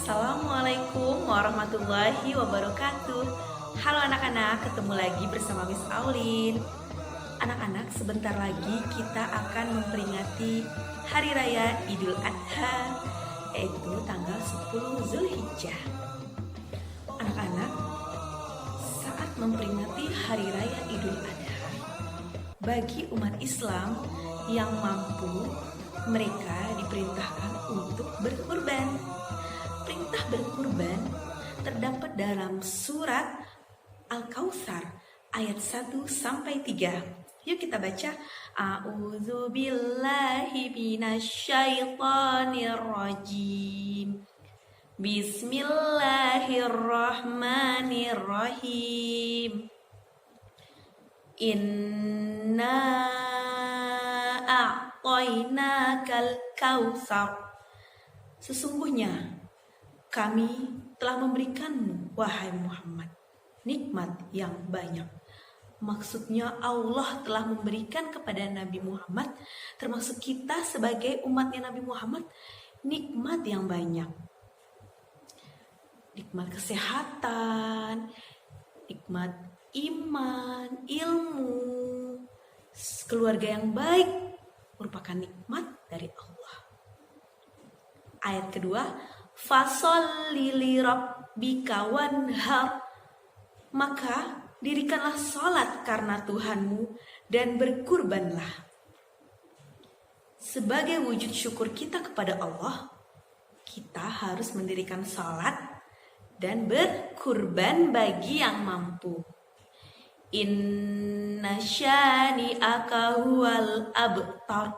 Assalamualaikum warahmatullahi wabarakatuh. Halo anak-anak, ketemu lagi bersama Miss Aulin. Anak-anak, sebentar lagi kita akan memperingati Hari Raya Idul Adha, yaitu tanggal 10 Zulhijjah. Anak-anak, saat memperingati Hari Raya Idul Adha, bagi umat Islam yang mampu, mereka diperintahkan untuk berkurban. Perintah berkurban terdapat dalam surat Al-Kautsar ayat 1 sampai 3. Yuk kita baca. A'udzubillahi minasyaitonirrajim. Bismillahirrahmanirrahim. Inna a'tainakal kautsar. Sesungguhnya kami telah memberikanmu, wahai Muhammad, nikmat yang banyak. Maksudnya Allah telah memberikan kepada Nabi Muhammad, termasuk kita sebagai umatnya Nabi Muhammad, nikmat yang banyak. Nikmat kesehatan, nikmat iman, ilmu, keluarga yang baik merupakan nikmat dari Allah. Ayat kedua, fasholli li rabbika wanhar. Maka dirikanlah sholat karena Tuhanmu dan berkurbanlah. Sebagai wujud syukur kita kepada Allah, kita harus mendirikan sholat dan berkurban bagi yang mampu. Inna syani'aka huwal abtar.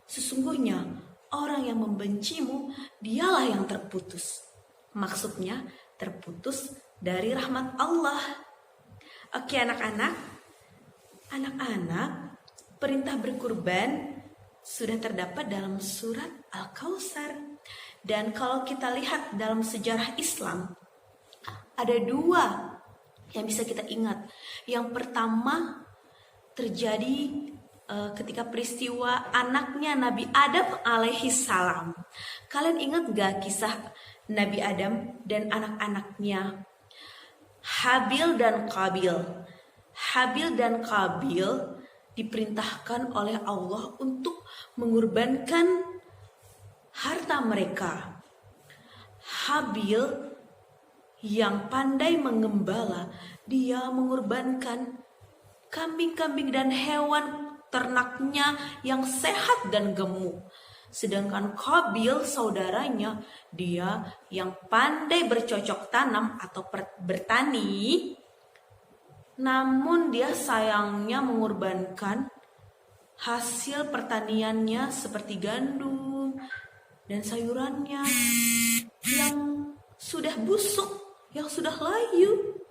Sesungguhnya orang yang membencimu, dialah yang terputus. Maksudnya terputus dari rahmat Allah. Oke anak-anak, perintah berkurban sudah terdapat dalam surat Al-Kautsar. Dan kalau kita lihat dalam sejarah Islam, ada dua yang bisa kita ingat. Yang pertama terjadi ketika peristiwa anaknya Nabi Adam alaihi salam. Kalian ingat gak kisah Nabi Adam dan anak-anaknya? Habil dan Qabil. Habil dan Qabil diperintahkan oleh Allah untuk mengorbankan harta mereka. Habil yang pandai mengembala, dia mengorbankan kambing-kambing dan hewan ternaknya yang sehat dan gemuk. Sedangkan Qabil saudaranya, dia yang pandai bercocok tanam atau bertani, namun dia sayangnya mengorbankan hasil pertaniannya seperti gandum dan sayurannya yang sudah busuk, yang sudah layu.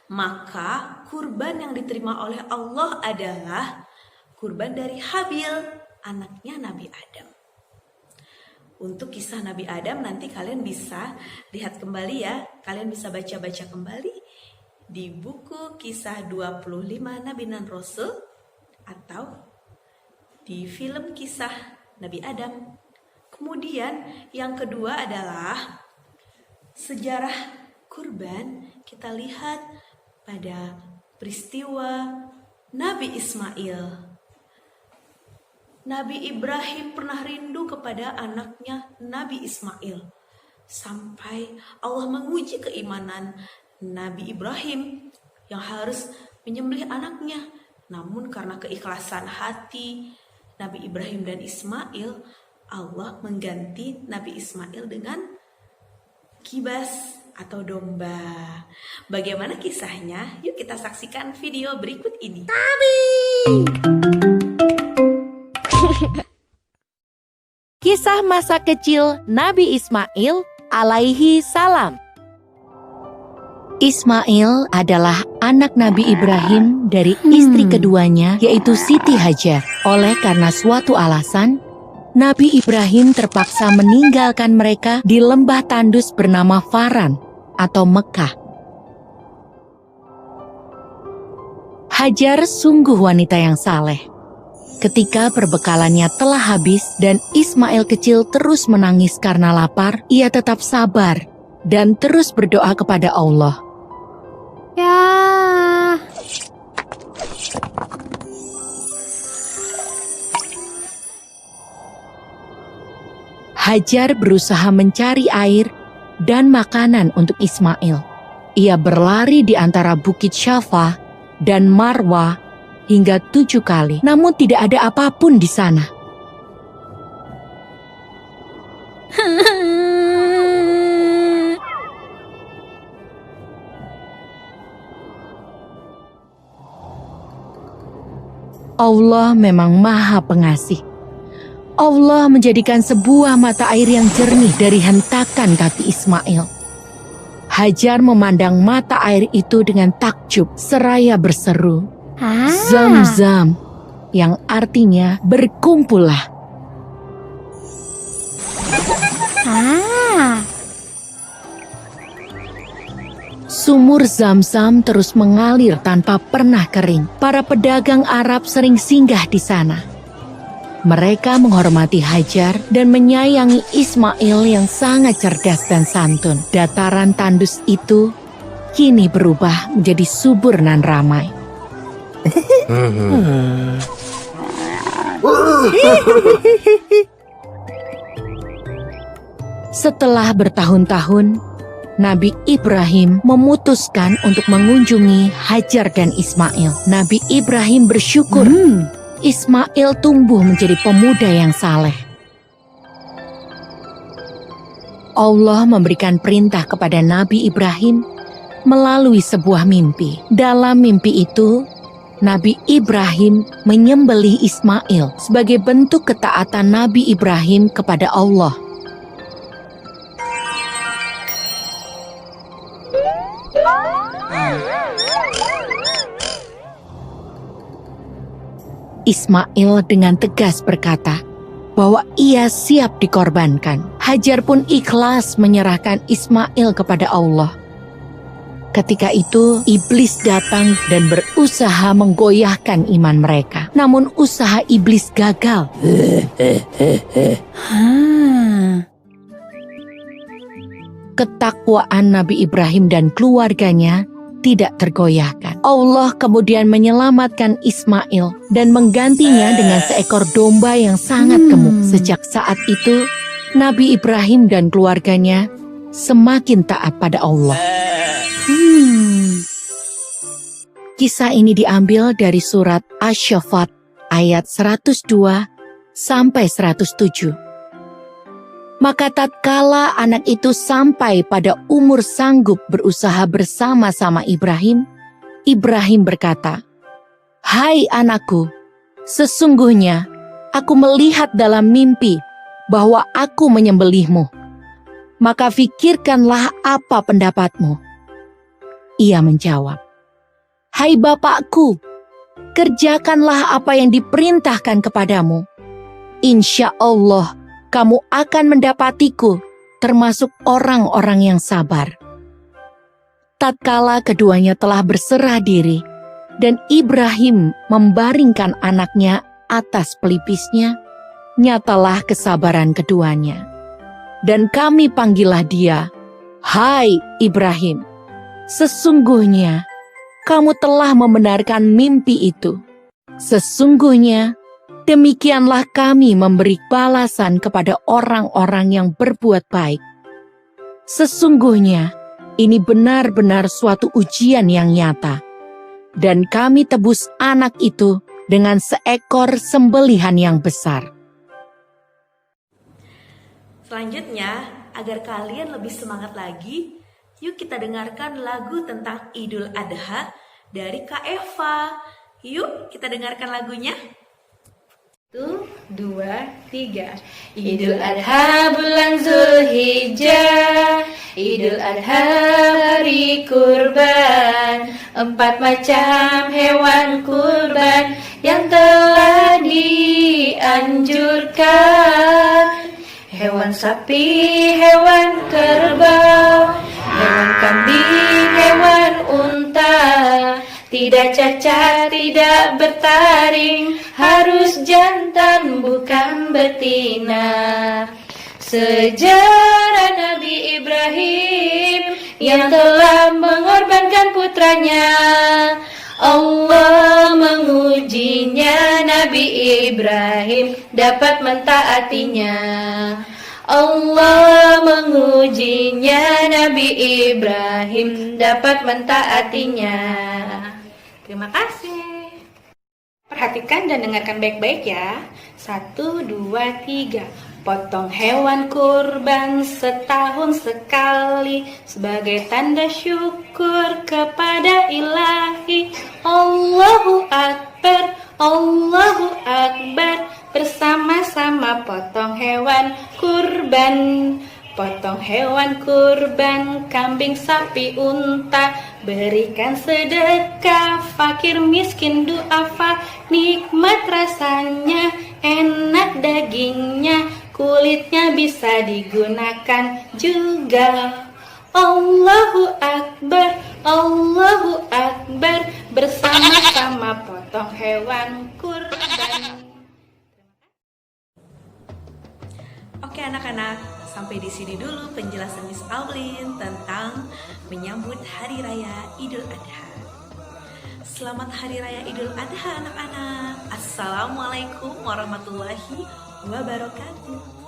Maka kurban yang diterima oleh Allah adalah kurban dari Habil, anaknya Nabi Adam. Untuk kisah Nabi Adam nanti kalian bisa lihat kembali ya. Kalian bisa baca-baca kembali di buku kisah 25 Nabi dan Rasul atau di film kisah Nabi Adam. Kemudian yang kedua adalah sejarah kurban. Kita lihat pada peristiwa Nabi Ismail. Nabi Ibrahim pernah rindu kepada anaknya Nabi Ismail. Sampai Allah menguji keimanan Nabi Ibrahim yang harus menyembelih anaknya. Namun karena keikhlasan hati Nabi Ibrahim dan Ismail, Allah mengganti Nabi Ismail dengan kibas atau domba. Bagaimana kisahnya? Yuk kita saksikan video berikut ini. Kisah masa kecil Nabi Ismail alaihi salam. Ismail adalah anak Nabi Ibrahim dari istri keduanya, yaitu Siti Hajar. Oleh karena suatu alasan, Nabi Ibrahim terpaksa meninggalkan mereka di lembah tandus bernama Faran atau Mekah. Hajar sungguh wanita yang saleh. Ketika perbekalannya telah habis dan Ismail kecil terus menangis karena lapar, ia tetap sabar dan terus berdoa kepada Allah. Ya. Hajar berusaha mencari air dan makanan untuk Ismail. Ia berlari di antara Bukit Syafa dan Marwah hingga 7 kali, namun tidak ada apapun di sana. Allah memang Maha Pengasih. Allah menjadikan sebuah mata air yang jernih dari hentakan kaki Ismail. Hajar memandang mata air itu dengan takjub seraya berseru, Zam-zam, yang artinya berkumpullah. Sumur Zam-zam terus mengalir tanpa pernah kering. Para pedagang Arab sering singgah di sana. Mereka menghormati Hajar dan menyayangi Ismail yang sangat cerdas dan santun. Dataran tandus itu kini berubah menjadi subur dan ramai. Setelah bertahun-tahun, Nabi Ibrahim memutuskan untuk mengunjungi Hajar dan Ismail. Nabi Ibrahim bersyukur Ismail tumbuh menjadi pemuda yang saleh. Allah memberikan perintah kepada Nabi Ibrahim melalui sebuah mimpi. Dalam mimpi itu, Nabi Ibrahim menyembelih Ismail sebagai bentuk ketaatan Nabi Ibrahim kepada Allah. Ismail dengan tegas berkata bahwa ia siap dikorbankan. Hajar pun ikhlas menyerahkan Ismail kepada Allah. Ketika itu, iblis datang dan berusaha menggoyahkan iman mereka. Namun usaha iblis gagal. Ketakwaan Nabi Ibrahim dan keluarganya tidak tergoyahkan. Allah kemudian menyelamatkan Ismail dan menggantinya dengan seekor domba yang sangat gemuk. Sejak saat itu, Nabi Ibrahim dan keluarganya semakin taat pada Allah. Kisah ini diambil dari surat Asy-Syaffat ayat 102 sampai 107. Maka tatkala anak itu sampai pada umur sanggup berusaha bersama-sama Ibrahim, Ibrahim berkata, "Hai anakku, sesungguhnya aku melihat dalam mimpi bahwa aku menyembelihmu. Maka fikirkanlah apa pendapatmu." Ia menjawab, "Hai bapakku, kerjakanlah apa yang diperintahkan kepadamu. Insya Allah, kamu akan mendapatiku termasuk orang-orang yang sabar." Tatkala keduanya telah berserah diri dan Ibrahim membaringkan anaknya atas pelipisnya, nyatalah kesabaran keduanya. Dan kami panggillah dia, "Hai Ibrahim, sesungguhnya kamu telah membenarkan mimpi itu. Sesungguhnya demikianlah kami memberi balasan kepada orang-orang yang berbuat baik. Sesungguhnya ini benar-benar suatu ujian yang nyata. Dan kami tebus anak itu dengan seekor sembelihan yang besar." Selanjutnya, agar kalian lebih semangat lagi, yuk kita dengarkan lagu tentang Idul Adha dari Kak Eva. Yuk kita dengarkan lagunya. 1, 2, 3. Idul Adha bulan Zulhijjah, Idul Adha hari kurban. 4 macam hewan kurban yang telah dianjurkan. Hewan sapi, hewan kerbau, hewan kambing, hewan unta. Tidak cacat, tidak bertaring, harus jantan bukan betina. Sejarah Nabi Ibrahim yang telah mengorbankan putranya. Allah mengujinya, Nabi Ibrahim dapat mentaatinya. Allah mengujinya, Nabi Ibrahim dapat mentaatinya. Terima kasih. Perhatikan dan dengarkan baik-baik ya. 1, 2, 3. Potong hewan kurban setahun sekali sebagai tanda syukur kepada Ilahi. Allahu Akbar, Allahu Akbar. Bersama-sama potong hewan kurban. Potong hewan kurban, kambing, sapi, unta. Berikan sedekah, fakir, miskin, duafa. Nikmat rasanya, enak dagingnya, kulitnya bisa digunakan juga. Allahu Akbar, Allahu Akbar. Bersama-sama potong hewan kurban. Oke anak-anak, sampai di sini dulu penjelasan Miss Aulin tentang menyambut Hari Raya Idul Adha. Selamat Hari Raya Idul Adha anak-anak. Assalamualaikum warahmatullahi wabarakatuh.